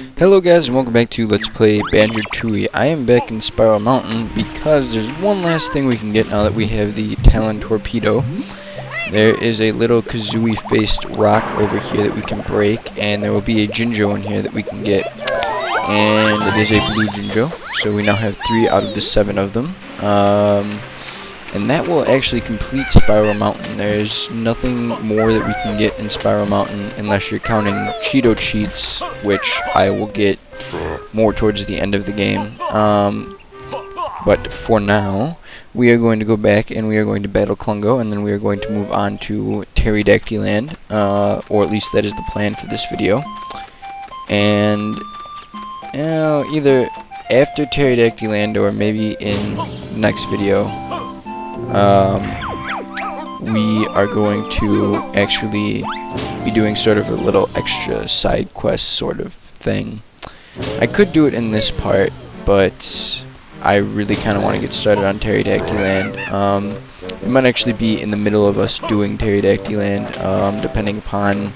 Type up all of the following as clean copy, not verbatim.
Hello guys and welcome back to Let's Play Banjo-Tooie. I am back in Spiral Mountain because there's one last thing we can get now that we have the Talon Torpedo. There is a little kazooie faced rock over here that we can break, and there will be a Jinjo in here that we can get. And it is a blue Jinjo, so we now have 3 out of the 7 of them. And that will actually complete Spiral Mountain. There's nothing more that we can get in Spiral Mountain unless you're counting Cheeto Cheats, which I will get more towards the end of the game. But for now, we are going to go back and we are going to battle Klungo, and then we are going to move on to Pterodactyl Land, or at least that is the plan for this video. And either after Pterodactyl Land or maybe in the next video, we are going to actually be doing sort of a little extra side quest sort of thing. I could do it in this part, but I really kind of want to get started on Pterodactyl Land. It might actually be in the middle of us doing Pterodactyl Land, depending upon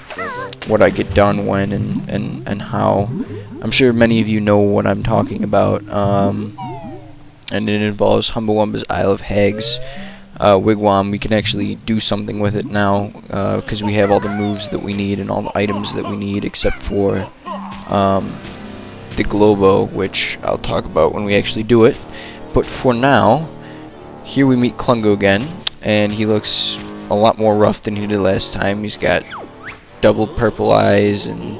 what I get done when and how. I'm sure many of you know what I'm talking about, and it involves Humbawamba's Isle of Hags wigwam. We can actually do something with it now because we have all the moves that we need and all the items that we need, except for the Globo, which I'll talk about when we actually do it. But for now, here we meet Klungo again, and he looks a lot more rough than he did last time. He's got double purple eyes, and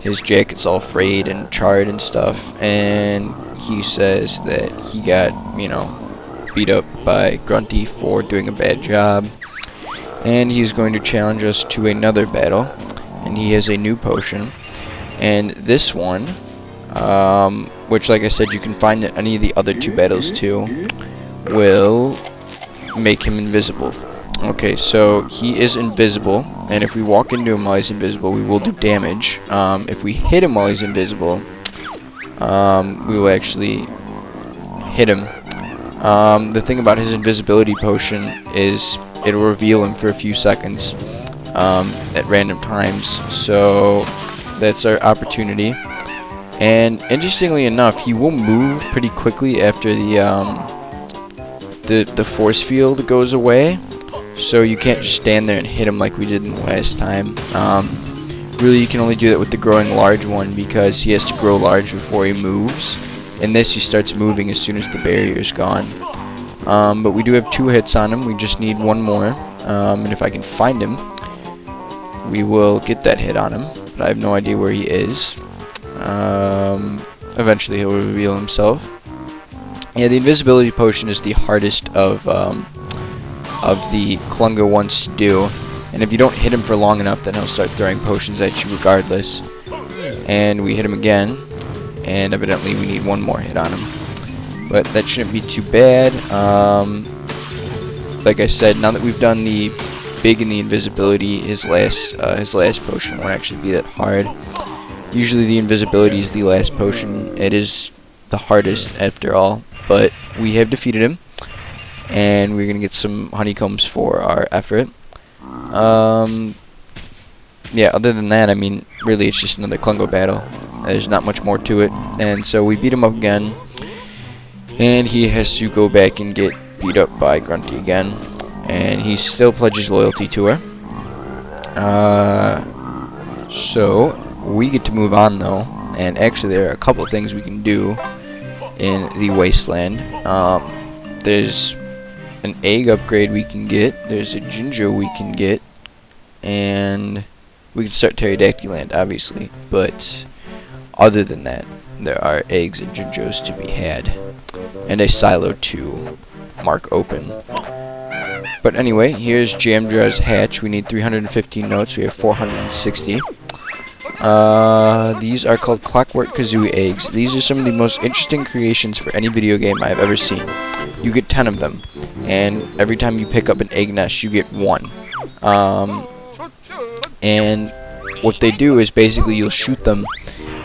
his jacket's all frayed and charred and stuff, and he says that he got, beat up by Grunty for doing a bad job, and he's going to challenge us to another battle, and he has a new potion, and this one, which like I said you can find in any of the other 2 battles too, will make him invisible. Okay, so he is invisible, and if we walk into him while he's invisible, we will do damage. If we hit him while he's invisible, we will actually hit him. The thing about his invisibility potion is it'll reveal him for a few seconds at random times, so that's our opportunity. And interestingly enough, he will move pretty quickly after the force field goes away, so you can't just stand there and hit him like we did in the last time. Really, you can only do that with the growing large one because he has to grow large before he moves. In this, he starts moving as soon as the barrier is gone. But we do have 2 hits on him. We just need 1 more. And if I can find him, we will get that hit on him. But I have no idea where he is. Eventually, he'll reveal himself. Yeah, the invisibility potion is the hardest of the Klungo ones to do. And if you don't hit him for long enough, then he'll start throwing potions at you regardless. And we hit him again, and evidently we need 1 more hit on him. But that shouldn't be too bad. Like I said, now that we've done the big and the invisibility, his last potion won't actually be that hard. Usually the invisibility is the last potion. It is the hardest after all, but we have defeated him, and we're gonna get some honeycombs for our effort. Yeah, other than that, I mean, really it's just another Klungo battle. There's not much more to it. And so we beat him up again, and he has to go back and get beat up by Grunty again, and he still pledges loyalty to her. So we get to move on though, and actually there are a couple of things we can do in the wasteland. There's an egg upgrade we can get, there's a Jinjo we can get, and we can start Pterodactyl Land, obviously, but other than that, there are eggs and Jinjos to be had, and a silo to mark open. But anyway, here's Jamdra's hatch. We need 315 notes, we have 460. These are called Clockwork Kazooie eggs. These are some of the most interesting creations for any video game I've ever seen. You get 10 of them, and every time you pick up an egg nest, you get 1. And what they do is basically you'll shoot them,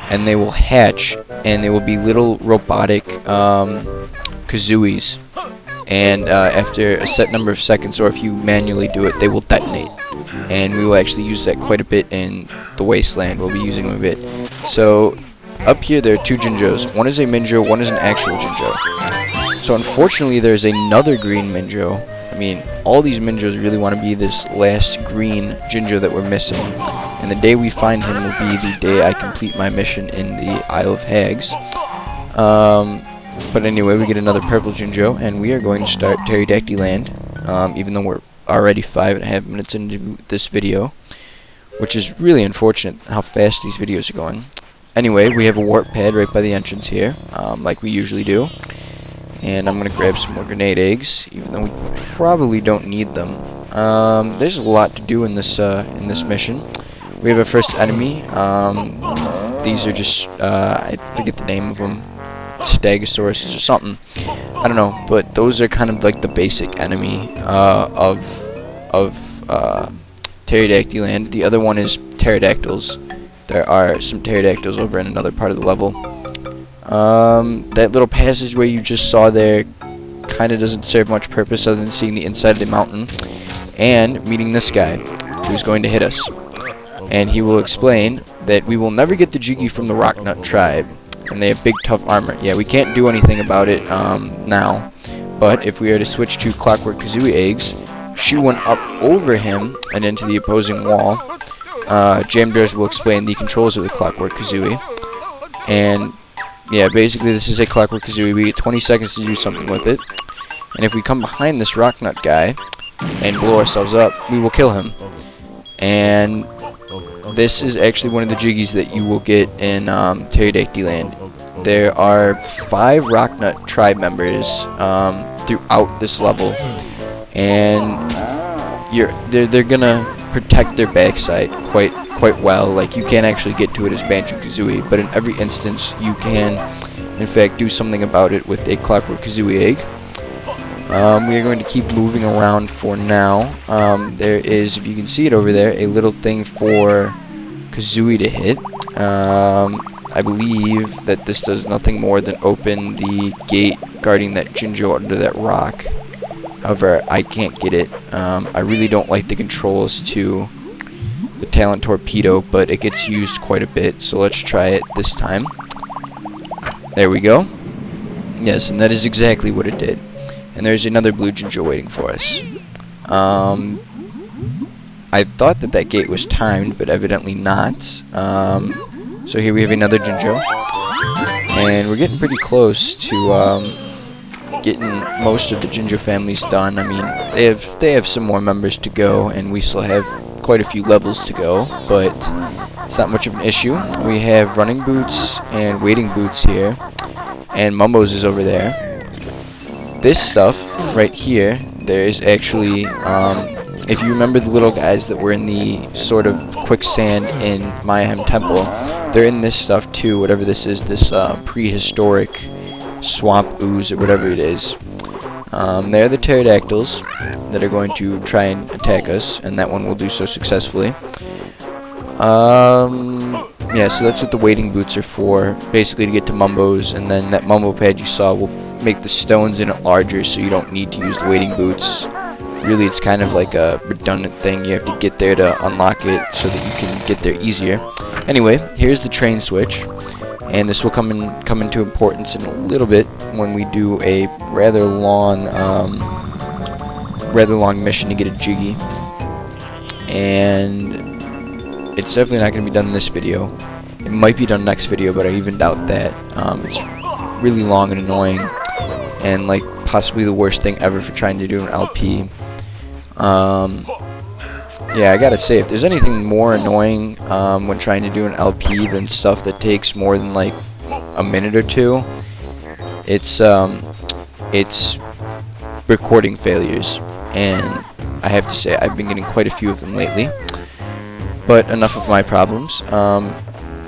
and they will hatch, and they will be little robotic kazooies. And after a set number of seconds, or if you manually do it, they will detonate. And we will actually use that quite a bit in the wasteland. We'll be using them a bit. So up here there are two Jinjos. One is a Minjo, one is an actual Jinjo. So unfortunately there's another green Minjo. I mean, all these Minjos really want to be this last green Jinjo that we're missing. And the day we find him will be the day I complete my mission in the Isle of Hags. But anyway, we get another purple Jinjo, and we are going to start Pterodactyl Land, even though we're already 5.5 minutes into this video, which is really unfortunate how fast these videos are going. Anyway, we have a warp pad right by the entrance here, like we usually do. And I'm going to grab some more grenade eggs, even though we probably don't need them. There's a lot to do in this mission. We have our first enemy. These are just, I forget the name of them, Stegosaurus or something. I don't know, but those are kind of like the basic enemy of Pterodactyl Land. The other one is pterodactyls. There are some pterodactyls over in another part of the level. That little passageway you just saw there kind of doesn't serve much purpose other than seeing the inside of the mountain and meeting this guy who's going to hit us. And he will explain that we will never get the Jiggy from the Rocknut tribe, and they have big tough armor. Yeah, we can't do anything about it now, but if we are to switch to Clockwork Kazooie eggs, shoot one up over him and into the opposing wall. Jamdars will explain the controls of the Clockwork Kazooie. And yeah, basically this is a Clockwork Kazooie. We get 20 seconds to do something with it. And if we come behind this Rocknut guy and blow ourselves up, we will kill him. And this is actually one of the Jiggies that you will get in Pterodactyl Land. There are 5 Rocknut tribe members throughout this level, and they're gonna protect their backside quite well. Like, you can't actually get to it as Banjo-Kazooie, but in every instance you can in fact do something about it with a Clockwork Kazooie egg. We are going to keep moving around for now. There is, if you can see it over there, a little thing for Kazooie to hit. I believe that this does nothing more than open the gate guarding that Jinjo under that rock. However, I can't get it. I really don't like the controls to the Talent Torpedo, but it gets used quite a bit, so let's try it this time. There we go. Yes, and that is exactly what it did. And there's another blue Jinjo waiting for us. I thought that gate was timed, but evidently not. So here we have another Jinjo. And we're getting pretty close to getting most of the Jinjo families done. I mean, they have some more members to go, and we still have quite a few levels to go, but it's not much of an issue. We have running boots and wading boots here, and Mumbo's is over there. This stuff right here, there is actually, if you remember the little guys that were in the sort of quicksand in Mayhem Temple, they're in this stuff too, whatever this is, this prehistoric swamp ooze or whatever it is. They're the pterodactyls that are going to try and attack us, and that one will do so successfully. Yeah, so that's what the wading boots are for, basically to get to Mumbo's, and then that Mumbo pad you saw will make the stones in it larger, so you don't need to use the wading boots. Really, it's kind of like a redundant thing. You have to get there to unlock it so that you can get there easier. Anyway, here's the train switch, and this will come into importance in a little bit when we do a rather long mission to get a Jiggy. And it's definitely not going to be done in this video. It might be done next video, but I even doubt that. It's really long and annoying, and like possibly the worst thing ever for trying to do an LP. Yeah, I gotta say, if there's anything more annoying when trying to do an LP than stuff that takes more than like a minute or two, it's recording failures, and I have to say I've been getting quite a few of them lately. But enough of my problems.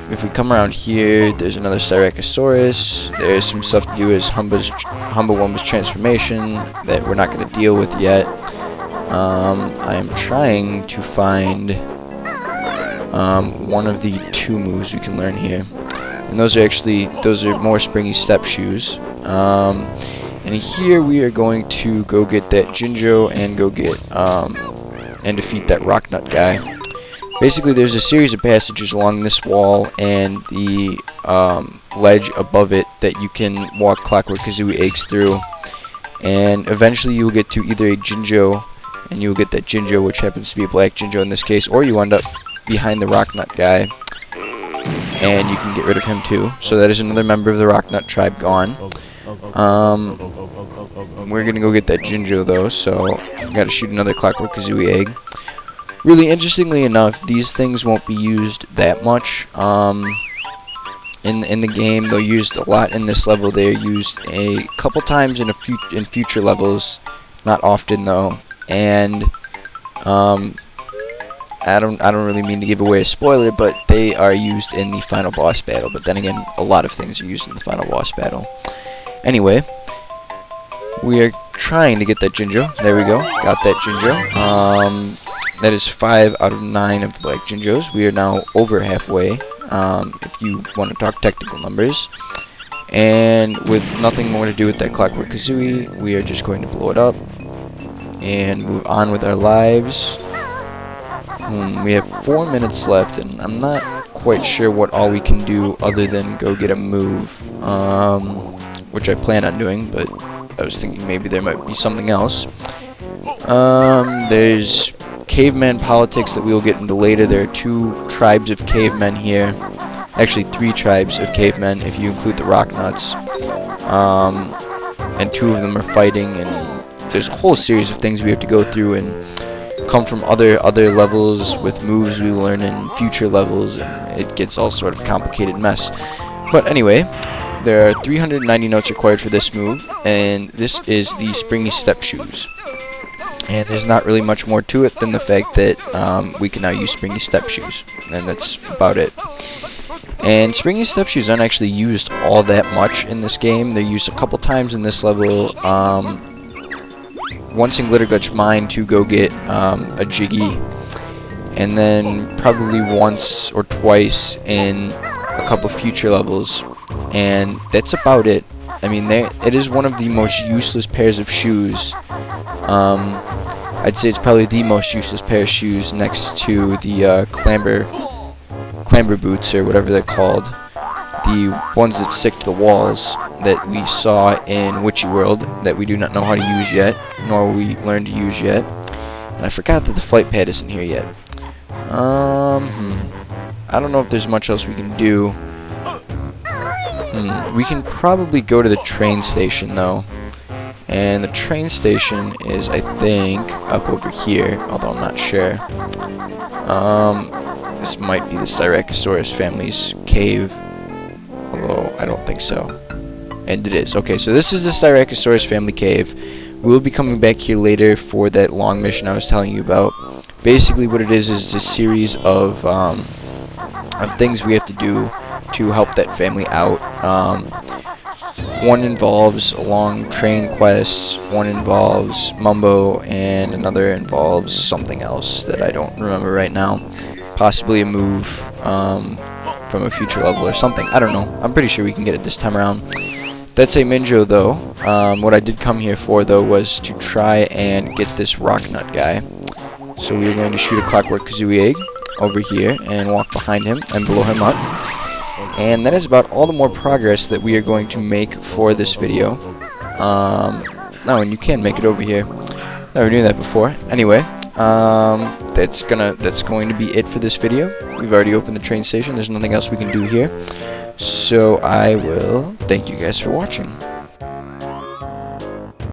If we come around here, there's another Styracosaurus. There's some stuff to do as Humbawumba's transformation that we're not going to deal with yet. I am trying to find one of the 2 moves we can learn here. And those are more springy step shoes. And here we are going to go get that Jinjo and go get and defeat that Rocknut guy. Basically, there's a series of passages along this wall, and the ledge above it that you can walk Clockwork Kazooie eggs through, and eventually you'll get to either a Jinjo, and you'll get that Jinjo, which happens to be a black Jinjo in this case, or you end up behind the Rock Nut guy, and you can get rid of him too. So that is another member of the Rock Nut tribe gone. We're gonna go get that Jinjo though, so gotta shoot another Clockwork Kazooie egg. Really interestingly enough, these things won't be used that much in the game. They're used a lot in this level. They're used a couple times in future levels, not often though. And I don't really mean to give away a spoiler, but they are used in the final boss battle. But then again, a lot of things are used in the final boss battle. Anyway, we are trying to get that Jinjo. There we go. Got that Jinjo. That is 5 out of 9 of the black Jinjos. We are now over halfway, if you want to talk technical numbers. And with nothing more to do with that Clockwork Kazooie, we are just going to blow it up and move on with our lives. We have 4 minutes left, and I'm not quite sure what all we can do other than go get a move, which I plan on doing, but I was thinking maybe there might be something else. There's caveman politics that we will get into later. There are 2 tribes of cavemen here. Actually 3 tribes of cavemen if you include the Rock Nuts. And 2 of them are fighting, and there's a whole series of things we have to go through and come from other levels with moves we learn in future levels, and it gets all sort of complicated mess. But anyway, there are 390 notes required for this move, and this is the Springy Step Shoes. And there's not really much more to it than the fact that we can now use Springy Step Shoes, and that's about it. And Springy Step Shoes aren't actually used all that much in this game. They're used a couple times in this level, once in Glitter Glitch Mine to go get a Jiggy, and then probably once or twice in a couple future levels, and that's about it. I mean, it is one of the most useless pairs of shoes. I'd say it's probably the most useless pair of shoes next to the clamber boots, or whatever they're called. The ones that stick to the walls that we saw in Witchy World that we do not know how to use yet, nor will we learn to use yet. And I forgot that the flight pad isn't here yet. I don't know if there's much else we can do. We can probably go to the train station though. And the train station is, I think, up over here, although I'm not sure. This might be the Styracosaurus family's cave, although I don't think so. And it is. Okay, so this is the Styracosaurus family cave. We'll be coming back here later for that long mission I was telling you about. Basically what it is a series of things we have to do to help that family out. One involves a long train quest, one involves Mumbo, and another involves something else that I don't remember right now. Possibly a move from a future level or something. I don't know. I'm pretty sure we can get it this time around. That's a Minjo though. What I did come here for though was to try and get this Rock Nut guy. So we're going to shoot a Clockwork Kazooie egg over here and walk behind him and blow him up. And that is about all the more progress that we are going to make for this video. Oh, and you can make it over here. Never knew that before. Anyway, that's going to be it for this video. We've already opened the train station. There's nothing else we can do here. So I will thank you guys for watching.